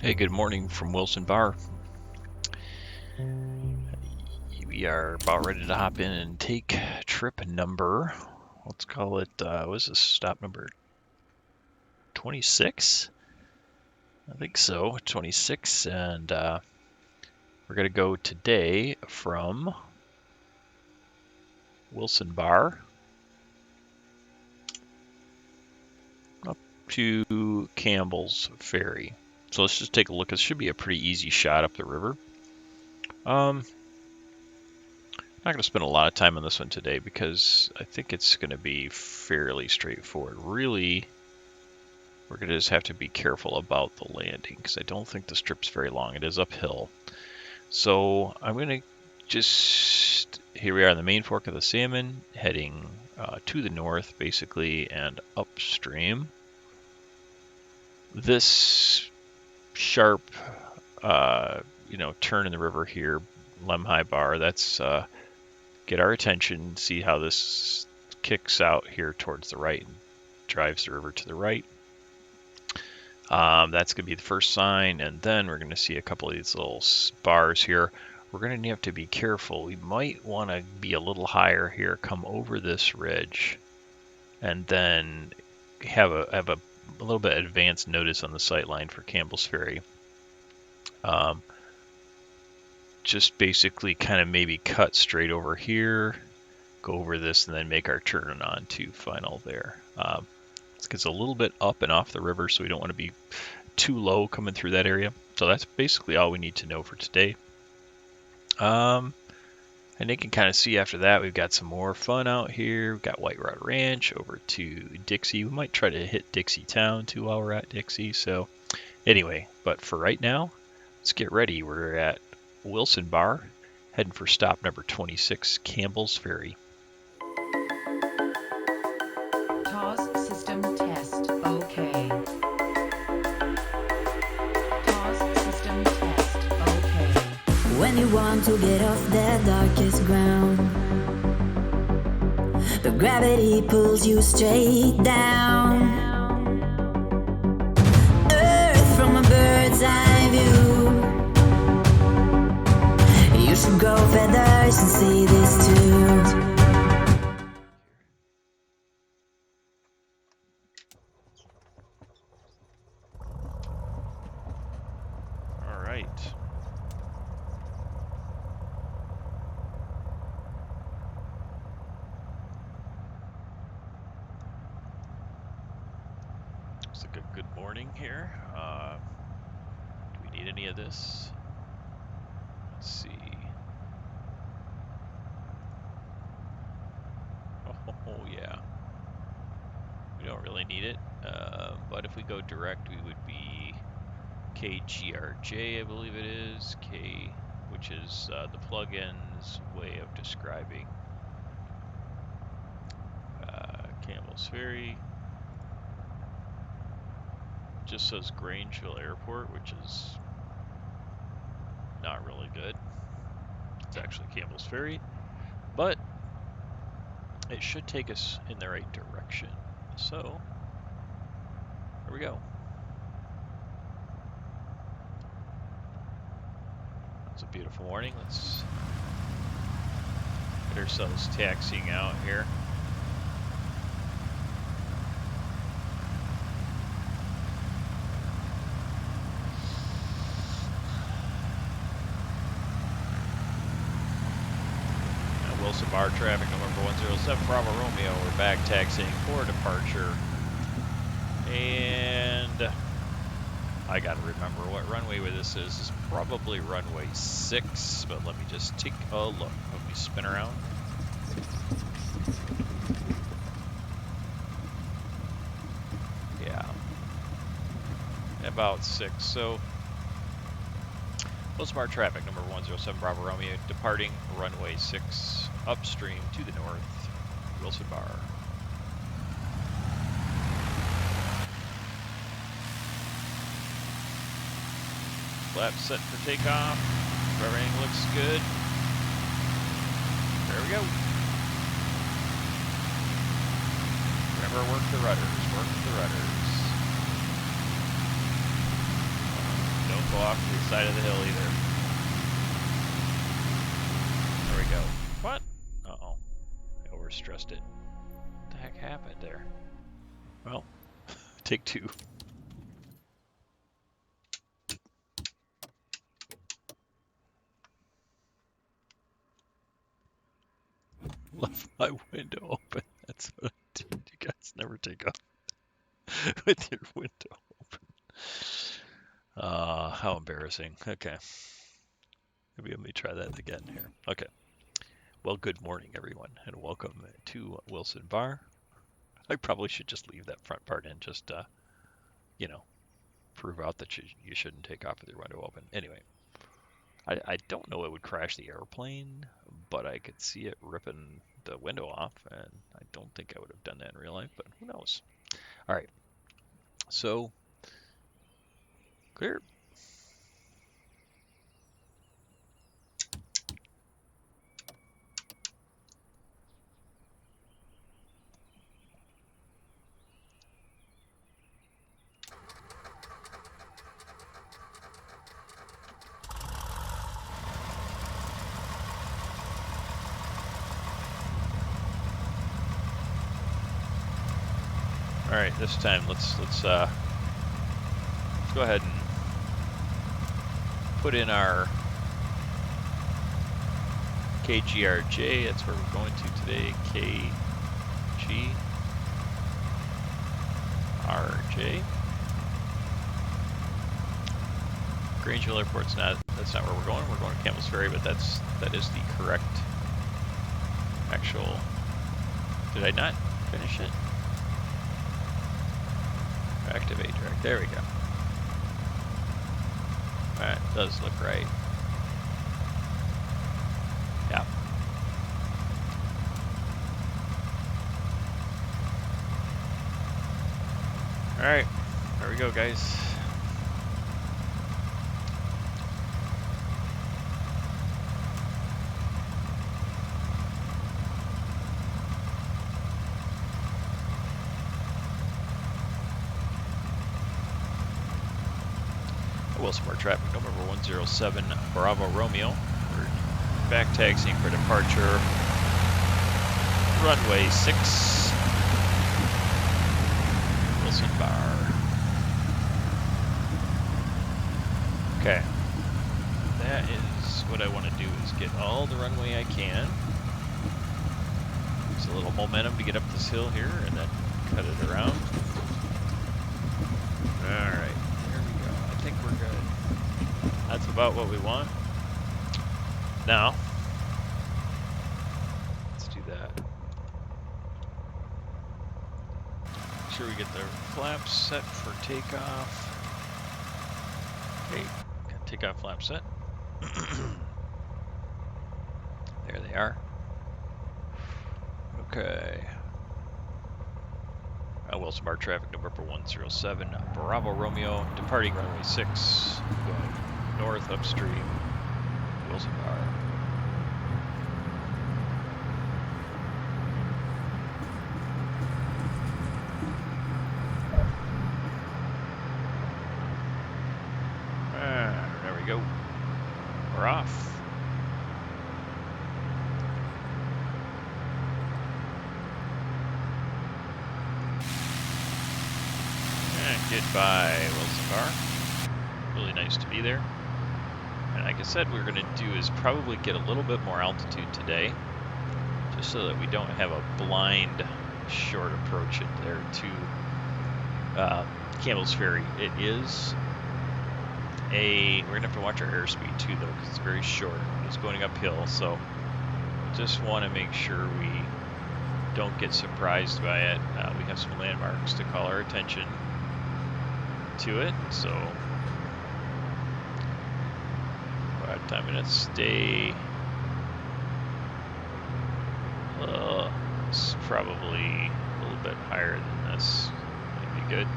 Hey, good morning from Wilson Bar. We are about ready to hop in and take trip number, let's call it, what is this, stop number 26? I think so, 26. And we're going to go today from Wilson Bar up to Campbell's Ferry. So let's just take a look. This should be a pretty easy shot up the river. Not going to spend a lot of time on this one today because I think it's going to be fairly straightforward. Really, we're going to just have to be careful about the landing because I don't think the strip's very long. It is uphill. So I'm going to here we are on the main fork of the Salmon, heading to the north basically and upstream. This sharp, turn in the river here, Lemhi Bar, that's get our attention, see how this kicks out here towards the right and drives the river to the right. That's going to be the first sign, and then we're going to see a couple of these little bars here. We're going to have to be careful. We might want to be a little higher here, come over this ridge, and then have a little bit advanced notice on the sight line for Campbell's Ferry. Just basically kind of maybe cut straight over here, go over this, and then make our turn on to final there. It's a little bit up and off the river, so we don't want to be too low coming through that area. So that's basically all we need to know for today. And you can kind of see after that, we've got some more fun out here. We've got White Rod Ranch over to Dixie. We might try to hit Dixie Town too while we're at Dixie. So anyway, but for right now, let's get ready. We're at Wilson Bar, heading for stop number 26, Campbell's Ferry. TAWS system test, okay. TAWS system test, okay. When you want to get off the darkest ground, but gravity pulls you straight down. Earth from a bird's eye view. You should grow feathers and see this too. All right. It's like a good morning here. Do we need any of this? Let's see. Oh yeah. We don't really need it, but if we go direct, we would be KGRJ, I believe it is, which is the plugin's way of describing Campbell's Ferry. Just says Grangeville Airport, which is not really good. It's actually Campbell's Ferry, but it should take us in the right direction. So, here we go. It's a beautiful morning. Let's get ourselves taxiing out here. Wilson Bar traffic, number 107 Bravo Romeo. We're back taxiing for departure. And I gotta remember what runway this is. It's probably runway 6, but let me just take a look. Let me spin around. Yeah. About 6. So Wilson Bar traffic, number 107 Bravo Romeo, departing runway 6, upstream to the north, Wilson Bar. Flaps set for takeoff. Everything looks good. There we go. Remember, work the rudders, work the rudders. No Don't go off to the side of the hill either. There we go. What? Uh-oh. I overstressed it. What the heck happened there? Well, take two. Left my window open. That's what I did. You guys never take off with your window open. How embarrassing. Okay. Maybe let me try that again here. Okay. Well, good morning, everyone, and welcome to Wilson Bar. I probably should just leave that front part in, just, you know, prove out that you shouldn't take off with your window open. Anyway, I don't know it would crash the airplane, but I could see it ripping the window off, and I don't think I would have done that in real life, but who knows. All right. So, clear. All right, this time let's go ahead and put in our KGRJ. That's where we're going to today. KGRJ. Grangeville Airport's not. That's not where we're going. We're going to Campbell's Ferry, but that is the correct actual. Did I not finish it? Activate direct. There we go. Alright, does look right. Yeah. Alright, there we go, guys. Wilson Bar traffic number 107 Bravo Romeo. We're back taxiing for departure. Runway 6. Wilson Bar. Okay. That is what I want to do, is get all the runway I can. Use a little momentum to get up this hill here and then cut it around. Alright. I think we're good. That's about what we want. Now, let's do that. Make sure we get the flaps set for takeoff. Okay, got takeoff flap set. There they are. Okay. Wilson Bar traffic number 107 Bravo Romeo, departing runway 6, going north upstream, Wilson Bar. There we go. We're off. Goodbye, Wilson Bar. Really nice to be there. And like I said, what we're going to do is probably get a little bit more altitude today, just so that we don't have a blind short approach there to Campbell's Ferry. It is we're going to have to watch our airspeed too, though, because it's very short. It's going uphill, so just want to make sure we don't get surprised by it. We have some landmarks to call our attention to it, so about 10 minutes. Stay. It's probably a little bit higher than this. Might be good.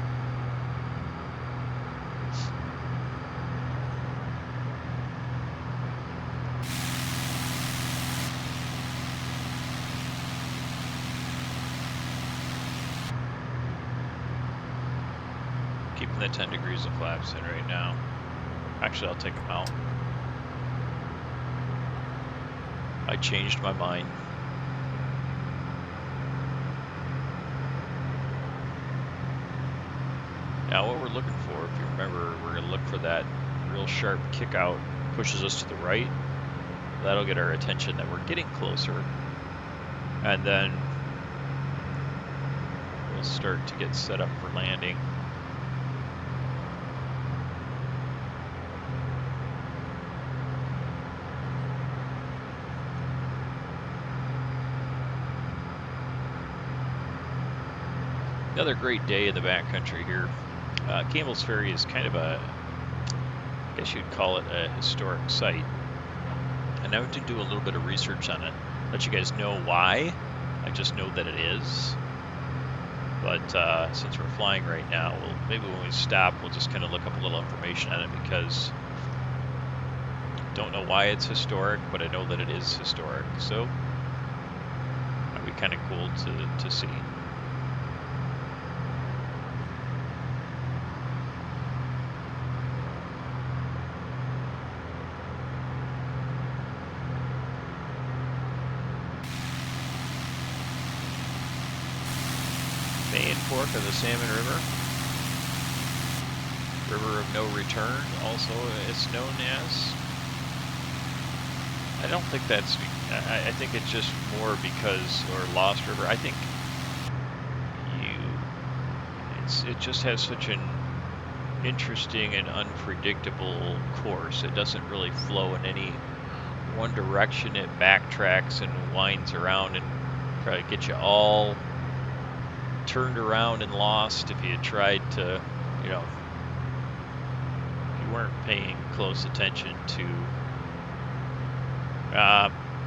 Keeping the 10 degrees of flaps in right now. Actually, I'll take them out. I changed my mind. Now what we're looking for, if you remember, we're going to look for that real sharp kick out, pushes us to the right. That'll get our attention that we're getting closer. And then we'll start to get set up for landing. Another great day in the backcountry here. Campbell's Ferry is kind of a, I guess you'd call it a historic site. And I went to do a little bit of research on it. Let you guys know why. I just know that it is. But since we're flying right now, maybe when we stop, we'll just kind of look up a little information on it, because I don't know why it's historic, but I know that it is historic. So it'd be kind of cool to see. Main fork of the Salmon River. River of no return, also it's known as. I don't think that's, I think it's just more because, or Lost River, I think it just has such an interesting and unpredictable course. It doesn't really flow in any one direction. It backtracks and winds around and try to get you all turned around and lost if you tried to, you know, if you weren't paying close attention to,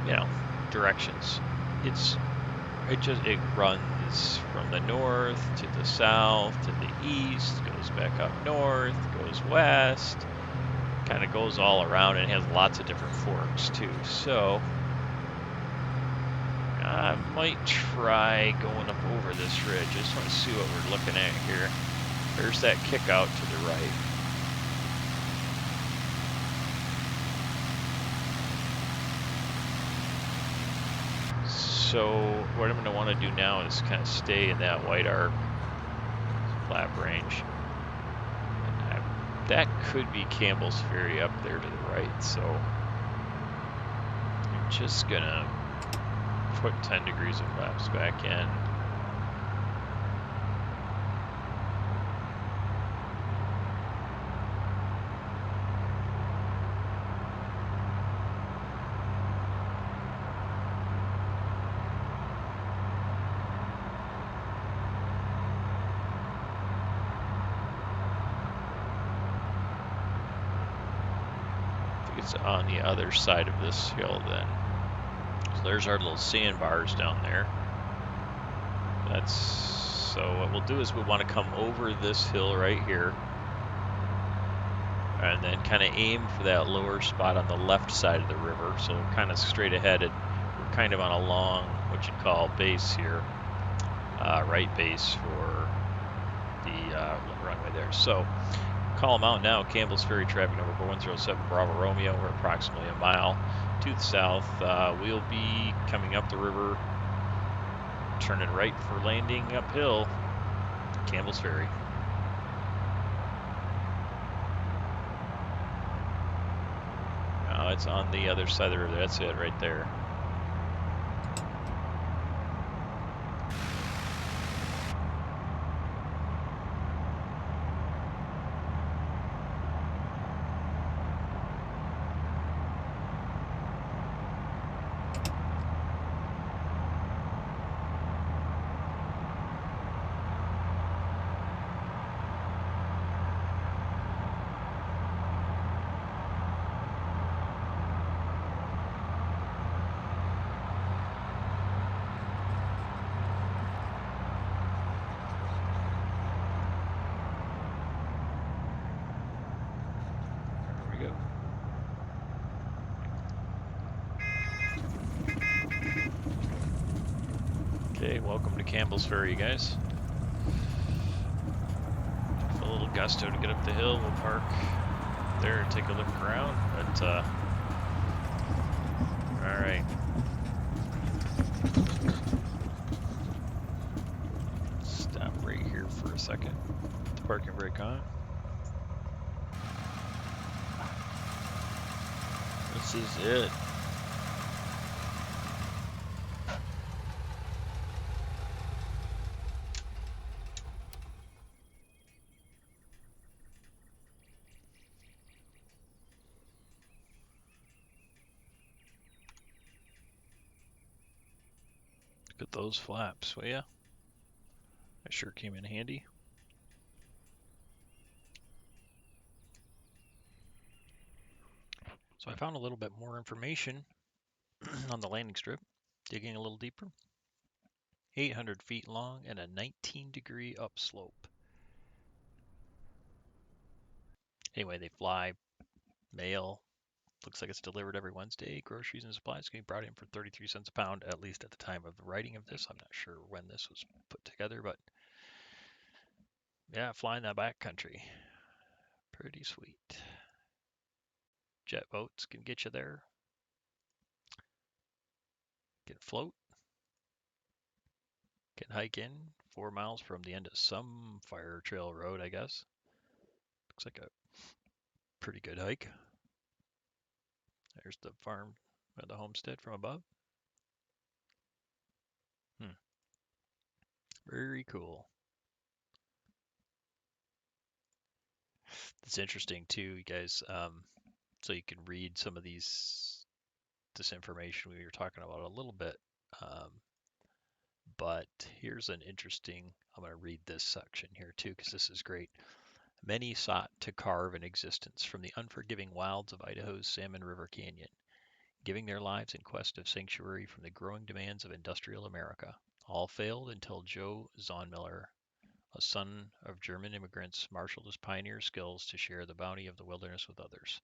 you know, directions. It runs from the north to the south to the east, goes back up north, goes west, kind of goes all around, and has lots of different forks too. So I might try going up over this ridge. I just want to see what we're looking at here. There's that kick out to the right. So what I'm going to want to do now is kind of stay in that white arc flap range. And that could be Campbell's Ferry up there to the right. So I'm just going to put 10 degrees of flaps back in. I think it's on the other side of this hill then. So there's our little sandbars down there. So what we'll do is we want to come over this hill right here, and then kind of aim for that lower spot on the left side of the river. So we're kind of straight ahead, and we're kind of on a long, what you'd call, base here, right base for the runway there. So call them out now. Campbell's Ferry traffic number 4107 Bravo Romeo. We're approximately a mile to the south. We'll be coming up the river, turning right for landing uphill, Campbell's Ferry. It's on the other side of the river. That's it right there. Okay, welcome to Campbell's Ferry, you guys. A little gusto to get up the hill. We'll park up there and take a look around. But all right, stop right here for a second. Put the parking brake on. This is it. Look at those flaps. Well, yeah, that sure came in handy. So I found a little bit more information on the landing strip, digging a little deeper. 800 feet long and a 19-degree upslope. Anyway, they fly mail. Looks like it's delivered every Wednesday. Groceries and supplies can be brought in for 33 cents a pound, at least at the time of the writing of this. I'm not sure when this was put together, but yeah, flying that backcountry. Pretty sweet. Jet boats can get you there. Can float. Can hike in 4 miles from the end of some fire trail road, I guess. Looks like a pretty good hike. There's the farm, the homestead from above. Very cool. It's interesting too, you guys. So you can read some of this information we were talking about a little bit. Um, but here's an interesting. I'm going to read this section here too because this is great. Many sought to carve an existence from the unforgiving wilds of Idaho's Salmon River Canyon, giving their lives in quest of sanctuary from the growing demands of industrial America. All failed until Joe Zonmiller, a son of German immigrants, marshaled his pioneer skills to share the bounty of the wilderness with others.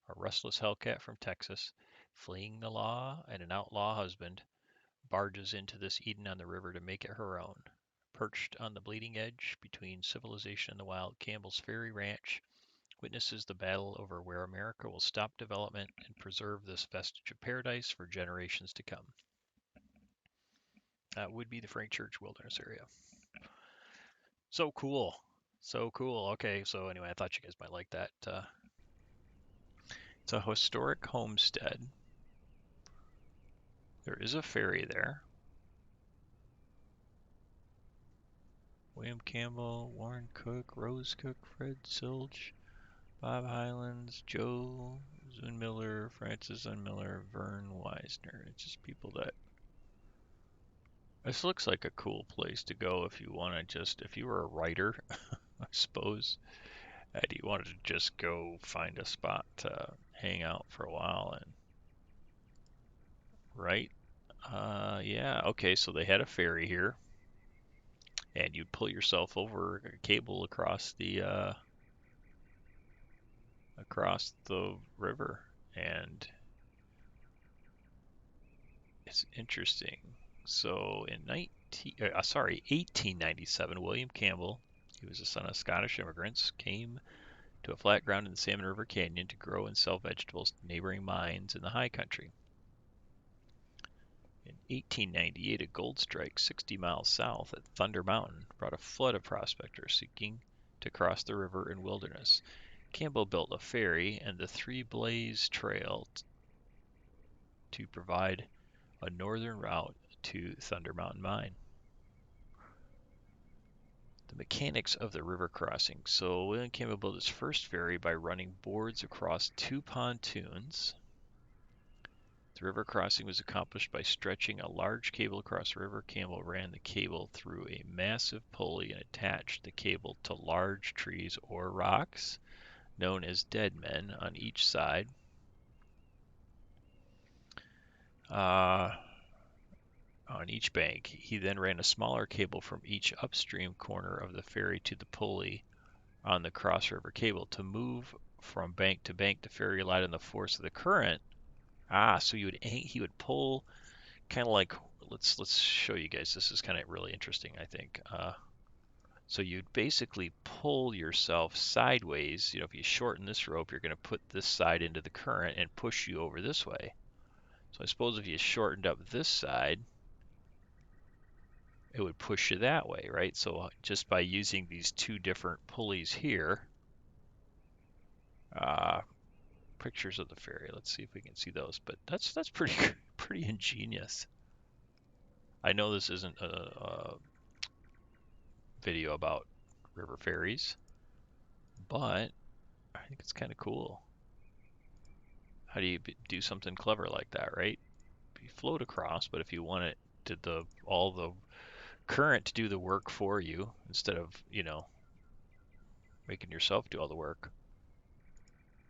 A restless hellcat from Texas, fleeing the law and an outlaw husband, barges into this Eden on the river to make it her own. Perched on the bleeding edge between civilization and the wild, Campbell's Ferry Ranch witnesses the battle over where America will stop development and preserve this vestige of paradise for generations to come. That would be the Frank Church Wilderness Area. So cool. So cool. Okay, so anyway, I thought you guys might like that. It's a historic homestead. There is a ferry there. William Campbell, Warren Cook, Rose Cook, Fred Silge, Bob Hylands, Joe Zunmiller, Francis Zunmiller, Vern Wisner. It's just people that. This looks like a cool place to go if you want to just, if you were a writer, I suppose, and you wanted to just go find a spot to hang out for a while and, right? Yeah, okay, so they had a ferry here, and you'd pull yourself over a cable across the river, and it's interesting. So in 1897, William Campbell, he was the son of Scottish immigrants, came to a flat ground in the Salmon River Canyon to grow and sell vegetables to neighboring mines in the high country. In 1898, a gold strike 60 miles south at Thunder Mountain brought a flood of prospectors seeking to cross the river in wilderness. Campbell built a ferry and the Three Blaze Trail to provide a northern route to Thunder Mountain Mine. The mechanics of the river crossing. So William Campbell built his first ferry by running boards across 2 pontoons. The river crossing was accomplished by stretching a large cable across the river. Campbell ran the cable through a massive pulley and attached the cable to large trees or rocks, known as dead men, on each side. On each bank. He then ran a smaller cable from each upstream corner of the ferry to the pulley on the cross river cable. To move from bank to bank, the ferry relied on the force of the current. So he would pull kind of like, let's show you guys. This is kind of really interesting, I think. So you'd basically pull yourself sideways. If you shorten this rope, you're going to put this side into the current and push you over this way. So I suppose if you shortened up this side, it would push you that way, right? So just by using these two different pulleys here, pictures of the ferry. Let's see if we can see those. But that's pretty pretty ingenious. I know this isn't a video about river ferries, but I think it's kind of cool. How do you do something clever like that, right? You float across, but if you want it to all the current to do the work for you instead of making yourself do all the work,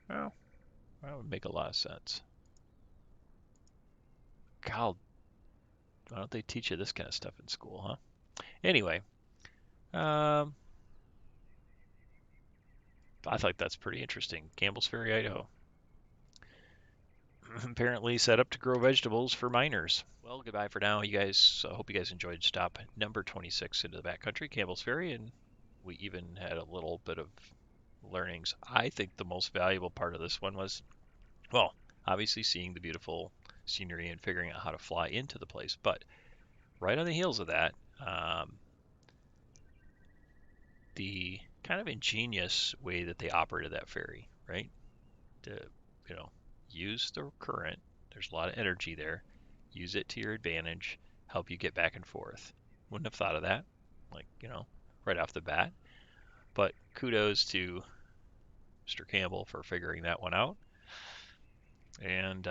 well, that would make a lot of sense. God, why don't they teach you this kind of stuff in school, huh? Anyway, I thought that's pretty interesting. Campbell's Ferry, Idaho. Apparently set up to grow vegetables for miners. Well, goodbye for now, you guys. I hope you guys enjoyed stop number 26 into the backcountry, Campbell's Ferry, and we even had a little bit of learnings. I think the most valuable part of this one was, well, obviously seeing the beautiful scenery and figuring out how to fly into the place. But right on the heels of that, the kind of ingenious way that they operated that ferry, right? To, use the current. There's a lot of energy there. Use it to your advantage. Help you get back and forth. Wouldn't have thought of that, like, right off the bat. But kudos to Mr. Campbell for figuring that one out. And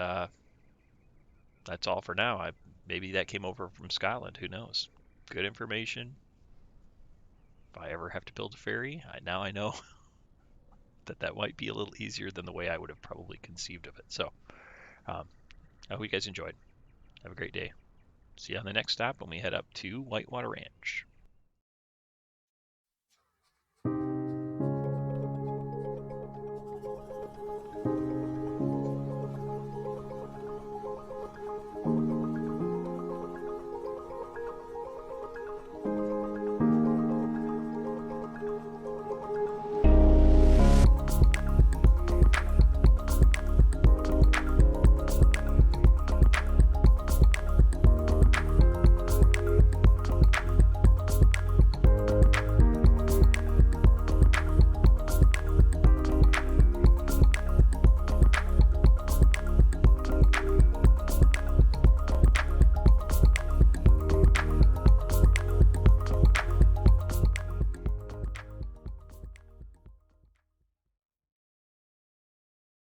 that's all for now. Maybe that came over from Scotland. Who knows? Good information. If I ever have to build a ferry, now I know that might be a little easier than the way I would have probably conceived of it. So I hope you guys enjoyed. Have a great day. See you on the next stop when we head up to Whitewater Ranch.